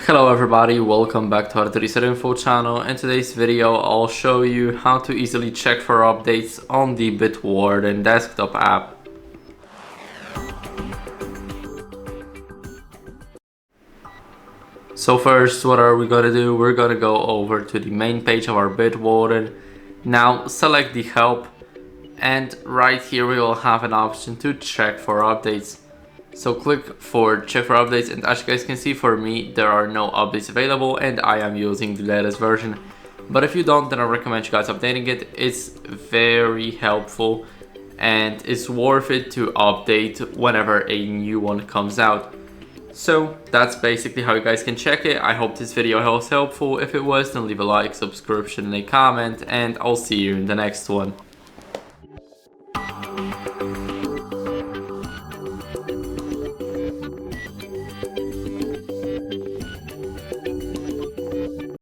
Hello everybody, welcome back to our 37 Info channel. In today's video I'll show you how to easily check for updates on the Bitwarden desktop app. So first, what are we gonna do? We're gonna go over to the main page of our Bitwarden. Now select the help, and right here we will have an option to check for updates. So click for check for updates, and as you guys can see, for me there are no updates available and I am using the latest version. But if you don't, then I recommend you guys updating it. It's very helpful and it's worth it to update whenever a new one comes out. So that's basically how you guys can check it. I hope this video was helpful. If it was, then leave a like, subscription, and a comment, and I'll see you in the next one.